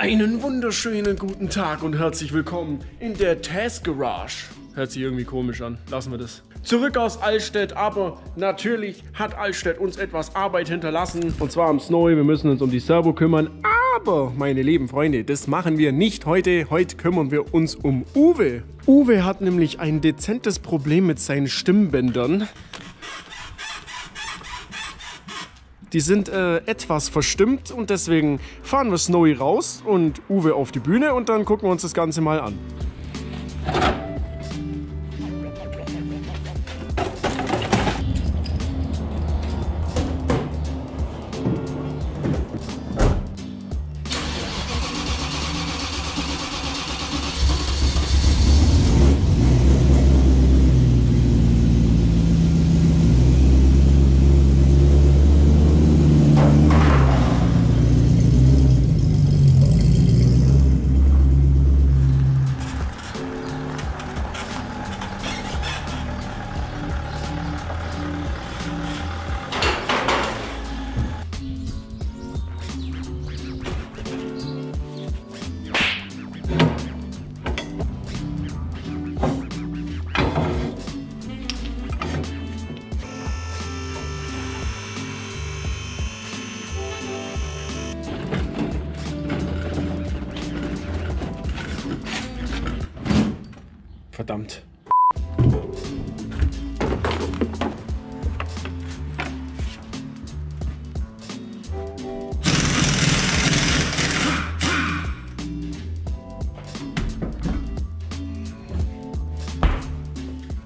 Einen wunderschönen guten Tag und herzlich willkommen in der Task Garage. Hört sich irgendwie komisch an, lassen wir das. Zurück aus Altstedt, aber natürlich hat Altstedt uns etwas Arbeit hinterlassen. Und zwar am Snowy, wir müssen uns um die Servo kümmern. Aber, meine lieben Freunde, das machen wir nicht heute. Heute kümmern wir uns um Uwe. Uwe hat nämlich ein dezentes Problem mit seinen Stimmbändern. Die sind etwas verstimmt und deswegen fahren wir Snowy raus und Uwe auf die Bühne und dann gucken wir uns das Ganze mal an. Verdammt.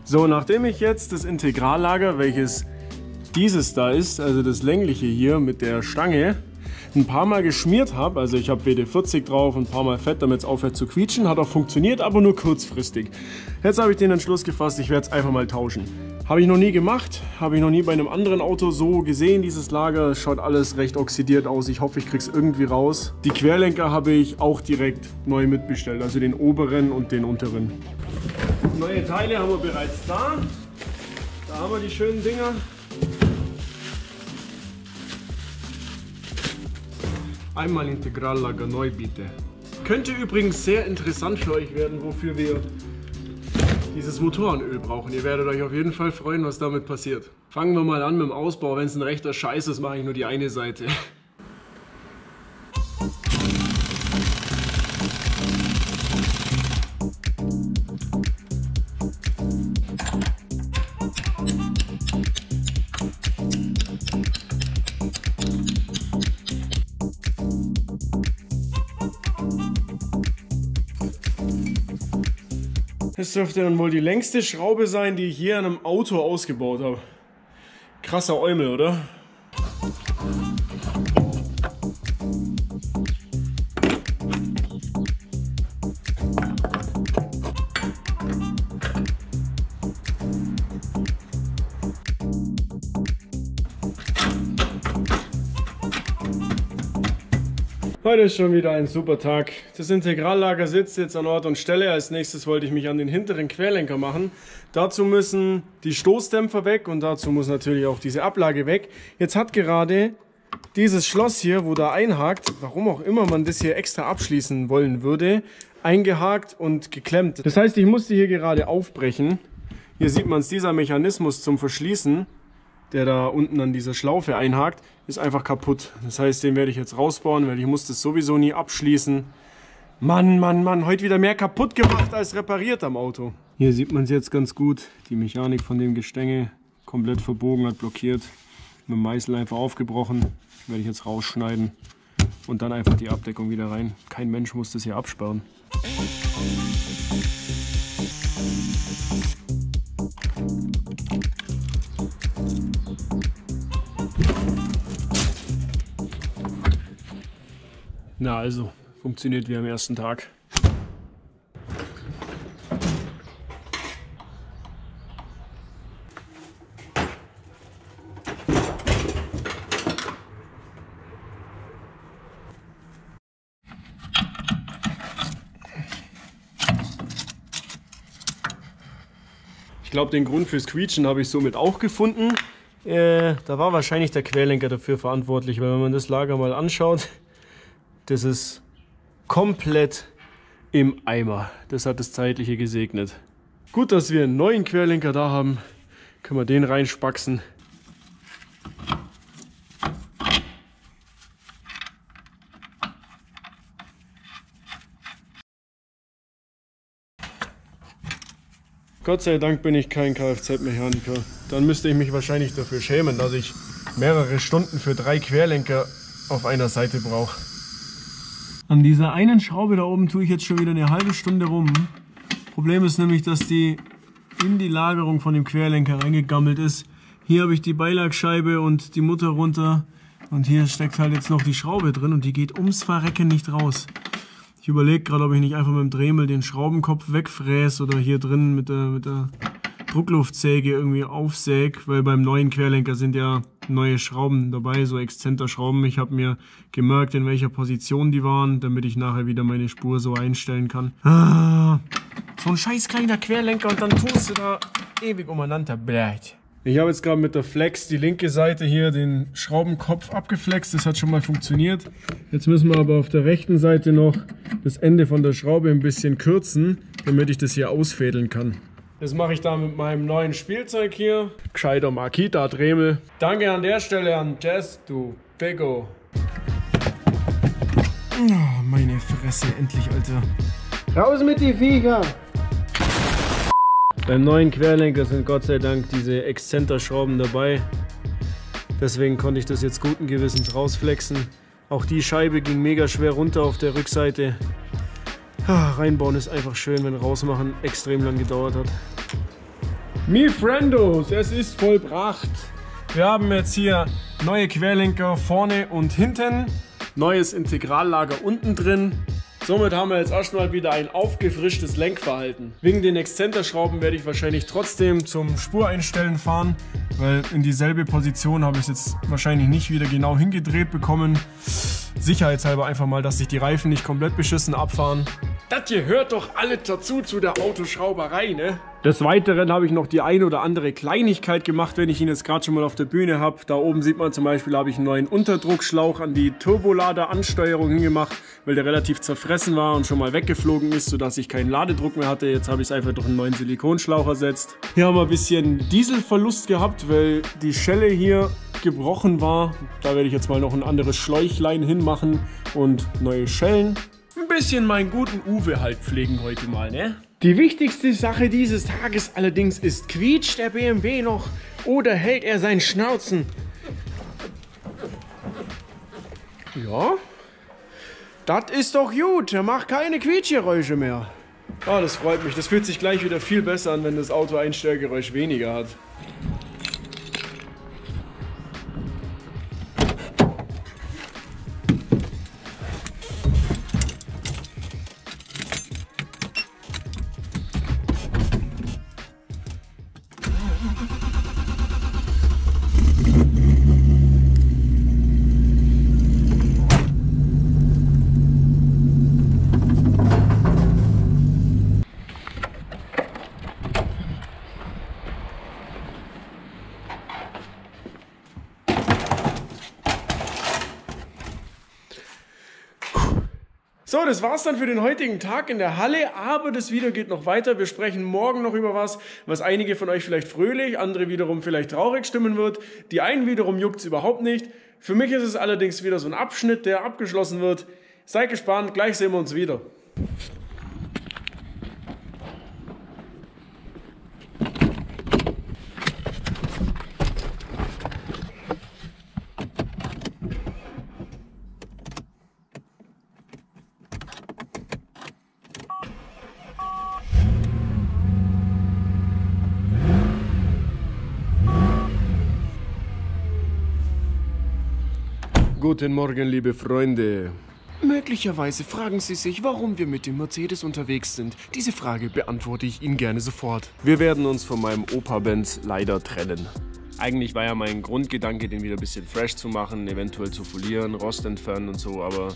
So, nachdem ich jetzt das Integrallager, welches dieses da ist, also das längliche hier mit der Stange, ein paar Mal geschmiert habe, also ich habe WD-40 drauf, ein paar Mal Fett, damit es aufhört zu quietschen, hat auch funktioniert, aber nur kurzfristig. Jetzt habe ich den Entschluss gefasst, ich werde es einfach mal tauschen. Habe ich noch nie gemacht, habe ich noch nie bei einem anderen Auto so gesehen, dieses Lager. Es schaut alles recht oxidiert aus, ich hoffe, ich kriege es irgendwie raus. Die Querlenker habe ich auch direkt neu mitbestellt, also den oberen und den unteren. Neue Teile haben wir bereits da. Da haben wir die schönen Dinger. Einmal Integrallager neu bitte. Könnte übrigens sehr interessant für euch werden, wofür wir dieses Motorenöl brauchen. Ihr werdet euch auf jeden Fall freuen, was damit passiert. Fangen wir mal an mit dem Ausbau. Wenn es ein rechter Scheiß ist, mache ich nur die eine Seite. Das dürfte dann wohl die längste Schraube sein, die ich je an einem Auto ausgebaut habe. Krasser Eumel, oder? Heute ist schon wieder ein super Tag. Das Integrallager sitzt jetzt an Ort und Stelle. Als nächstes wollte ich mich an den hinteren Querlenker machen. Dazu müssen die Stoßdämpfer weg und dazu muss natürlich auch diese Ablage weg. Jetzt hat gerade dieses Schloss hier, wo da einhakt, warum auch immer man das hier extra abschließen wollen würde, eingehakt und geklemmt. Das heißt, ich musste hier gerade aufbrechen. Hier sieht man es, dieser Mechanismus zum Verschließen, der da unten an dieser Schlaufe einhakt, ist einfach kaputt. Das heißt, den werde ich jetzt rausbauen, weil ich muss das sowieso nie abschließen. Mann, Mann, Mann, heute wieder mehr kaputt gemacht als repariert am Auto. Hier sieht man es jetzt ganz gut. Die Mechanik von dem Gestänge komplett verbogen, hat blockiert. Mit dem Meißel einfach aufgebrochen. Werde ich jetzt rausschneiden und dann einfach die Abdeckung wieder rein. Kein Mensch muss das hier absperren. Na also, funktioniert wie am ersten Tag. Ich glaube, den Grund fürs Quietschen habe ich somit auch gefunden. Da war wahrscheinlich der Querlenker dafür verantwortlich, weil wenn man das Lager mal anschaut, das ist komplett im Eimer. Das hat das Zeitliche gesegnet. Gut, dass wir einen neuen Querlenker da haben. Können wir den reinspaxen. Gott sei Dank bin ich kein Kfz-Mechaniker. Dann müsste ich mich wahrscheinlich dafür schämen, dass ich mehrere Stunden für 3 Querlenker auf einer Seite brauche. An dieser einen Schraube da oben tue ich jetzt schon wieder eine halbe Stunde rum. Problem ist nämlich, dass die in die Lagerung von dem Querlenker reingegammelt ist. Hier habe ich die Beilagscheibe und die Mutter runter. Und hier steckt halt jetzt noch die Schraube drin und die geht ums Verrecken nicht raus. Ich überlege gerade, ob ich nicht einfach mit dem Dremel den Schraubenkopf wegfräse oder hier drin mit der Druckluftsäge irgendwie aufsäge, weil beim neuen Querlenker sind ja neue Schrauben dabei, so Exzenterschrauben. Ich habe mir gemerkt, in welcher Position die waren, damit ich nachher wieder meine Spur so einstellen kann. So ein scheiß kleiner Querlenker und dann tust du da ewig umeinander. Blät. Ich habe jetzt gerade mit der Flex die linke Seite hier den Schraubenkopf abgeflext, das hat schon mal funktioniert. Jetzt müssen wir aber auf der rechten Seite noch das Ende von der Schraube ein bisschen kürzen, damit ich das hier ausfädeln kann. Das mache ich da mit meinem neuen Spielzeug hier. Gescheiter Makita-Dremel. Danke an der Stelle an Jess, du Bego. Oh, meine Fresse, endlich, Alter. Raus mit die Viecher! Beim neuen Querlenker sind Gott sei Dank diese Exzenterschrauben dabei. Deswegen konnte ich das jetzt guten Gewissens rausflexen. Auch die Scheibe ging mega schwer runter auf der Rückseite. Reinbauen ist einfach schön, wenn rausmachen extrem lang gedauert hat. Mi Friendos, es ist vollbracht. Wir haben jetzt hier neue Querlenker vorne und hinten. Neues Integrallager unten drin. Somit haben wir jetzt erstmal wieder ein aufgefrischtes Lenkverhalten. Wegen den Exzenterschrauben werde ich wahrscheinlich trotzdem zum Spureinstellen fahren, weil in dieselbe Position habe ich es jetzt wahrscheinlich nicht wieder genau hingedreht bekommen. Sicherheitshalber einfach mal, dass sich die Reifen nicht komplett beschissen abfahren. Das gehört doch alles dazu, zu der Autoschrauberei, ne? Des Weiteren habe ich noch die ein oder andere Kleinigkeit gemacht, wenn ich ihn jetzt gerade schon mal auf der Bühne habe. Da oben sieht man zum Beispiel, habe ich einen neuen Unterdruckschlauch an die Turbolader-Ansteuerung hingemacht, weil der relativ zerfressen war und schon mal weggeflogen ist, sodass ich keinen Ladedruck mehr hatte. Jetzt habe ich es einfach durch einen neuen Silikonschlauch ersetzt. Hier haben wir ein bisschen Dieselverlust gehabt, weil die Schelle hier gebrochen war. Da werde ich jetzt mal noch ein anderes Schläuchlein hinmachen und neue Schellen. Ein bisschen meinen guten Uwe halt pflegen heute mal, ne? Die wichtigste Sache dieses Tages allerdings ist, quietscht der BMW noch oder hält er seinen Schnauzen? Ja, das ist doch gut, er macht keine Quietschgeräusche mehr. Ah, das freut mich, das fühlt sich gleich wieder viel besser an, wenn das Auto ein Störgeräusch weniger hat. So, das war's dann für den heutigen Tag in der Halle, aber das Video geht noch weiter. Wir sprechen morgen noch über was einige von euch vielleicht fröhlich, andere wiederum vielleicht traurig stimmen wird. Die einen wiederum juckt's überhaupt nicht. Für mich ist es allerdings wieder so ein Abschnitt, der abgeschlossen wird. Seid gespannt, gleich sehen wir uns wieder. Guten Morgen, liebe Freunde. Möglicherweise fragen Sie sich, warum wir mit dem Mercedes unterwegs sind. Diese Frage beantworte ich Ihnen gerne sofort. Wir werden uns von meinem Opa-Benz leider trennen. Eigentlich war ja mein Grundgedanke, den wieder ein bisschen fresh zu machen, eventuell zu folieren, Rost entfernen und so, aber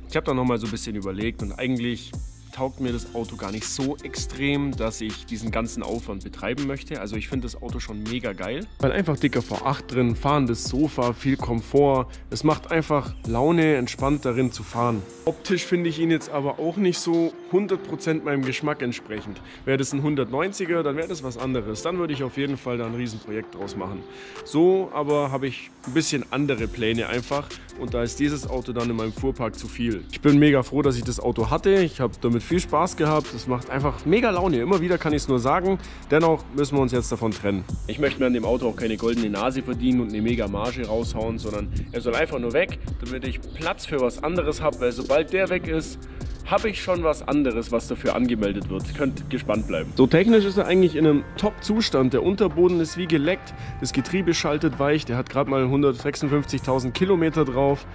ich habe da nochmal so ein bisschen überlegt und eigentlich taugt mir das Auto gar nicht so extrem, dass ich diesen ganzen Aufwand betreiben möchte. Also ich finde das Auto schon mega geil. Weil einfach dicker V8 drin, fahrendes Sofa, viel Komfort. Es macht einfach Laune, entspannt darin zu fahren. Optisch finde ich ihn jetzt aber auch nicht so 100% meinem Geschmack entsprechend. Wäre das ein 190er, dann wäre das was anderes. Dann würde ich auf jeden Fall da ein Riesenprojekt draus machen. So aber habe ich ein bisschen andere Pläne einfach und da ist dieses Auto dann in meinem Fuhrpark zu viel. Ich bin mega froh, dass ich das Auto hatte. Ich habe damit viel Spaß gehabt. Es macht einfach mega Laune. Immer wieder kann ich es nur sagen. Dennoch müssen wir uns jetzt davon trennen. Ich möchte mir an dem Auto auch keine goldene Nase verdienen und eine mega Marge raushauen, sondern er soll einfach nur weg, damit ich Platz für was anderes habe, weil sobald der weg ist, habe ich schon was anderes, was dafür angemeldet wird. Könnt gespannt bleiben. So technisch ist er eigentlich in einem Top-Zustand. Der Unterboden ist wie geleckt, das Getriebe schaltet weich, der hat gerade mal 156.000 Kilometer drauf.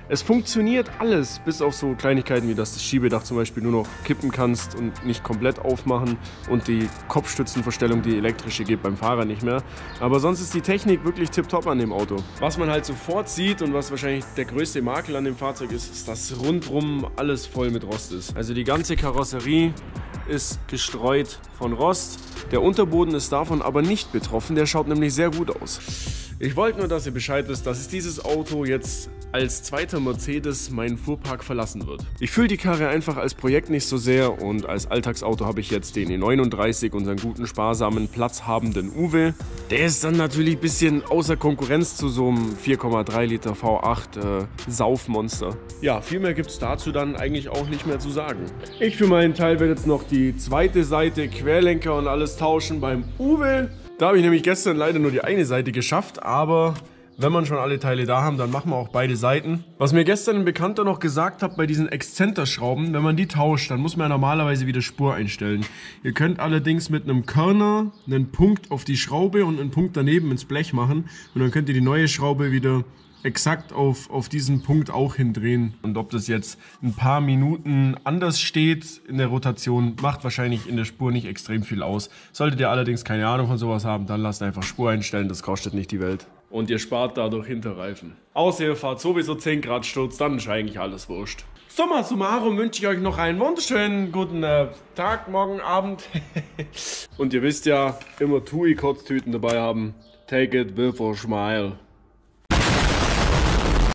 Es funktioniert alles, bis auf so Kleinigkeiten wie, dass das Schiebedach zum Beispiel nur noch kippen kannst und nicht komplett aufmachen und die Kopfstützenverstellung, die elektrische, geht beim Fahrer nicht mehr. Aber sonst ist die Technik wirklich tipptopp an dem Auto. Was man halt sofort sieht und was wahrscheinlich der größte Makel an dem Fahrzeug ist, ist, dass rundrum alles voll mit Rost ist. Also die ganze Karosserie ist gestreut von Rost. Der Unterboden ist davon aber nicht betroffen, der schaut nämlich sehr gut aus. Ich wollte nur, dass ihr Bescheid wisst, dass dieses Auto jetzt als zweiter Mercedes meinen Fuhrpark verlassen wird. Ich fühle die Karre einfach als Projekt nicht so sehr und als Alltagsauto habe ich jetzt den E39, unseren guten, sparsamen, platzhabenden Uwe. Der ist dann natürlich ein bisschen außer Konkurrenz zu so einem 4,3 Liter V8 Saufmonster. Ja, viel mehr gibt es dazu dann eigentlich auch nicht mehr zu sagen. Ich für meinen Teil werde jetzt noch die zweite Seite, Querlenker und alles tauschen beim Uwe. Da habe ich nämlich gestern leider nur die eine Seite geschafft, aber wenn man schon alle Teile da haben, dann machen wir auch beide Seiten. Was mir gestern ein Bekannter noch gesagt hat, bei diesen Exzenterschrauben, wenn man die tauscht, dann muss man ja normalerweise wieder Spur einstellen. Ihr könnt allerdings mit einem Körner einen Punkt auf die Schraube und einen Punkt daneben ins Blech machen und dann könnt ihr die neue Schraube wieder exakt auf diesen Punkt auch hindrehen. Und ob das jetzt ein paar Minuten anders steht in der Rotation, macht wahrscheinlich in der Spur nicht extrem viel aus. Solltet ihr allerdings keine Ahnung von sowas haben, dann lasst einfach Spur einstellen, das kostet nicht die Welt. Und ihr spart dadurch Hinterreifen. Außer ihr fahrt sowieso 10 Grad Sturz, dann ist eigentlich alles wurscht. Summa summarum wünsche ich euch noch einen wunderschönen guten Tag, morgen, Abend. Und ihr wisst ja, immer TUI-Kotztüten dabei haben. Take it with a smile.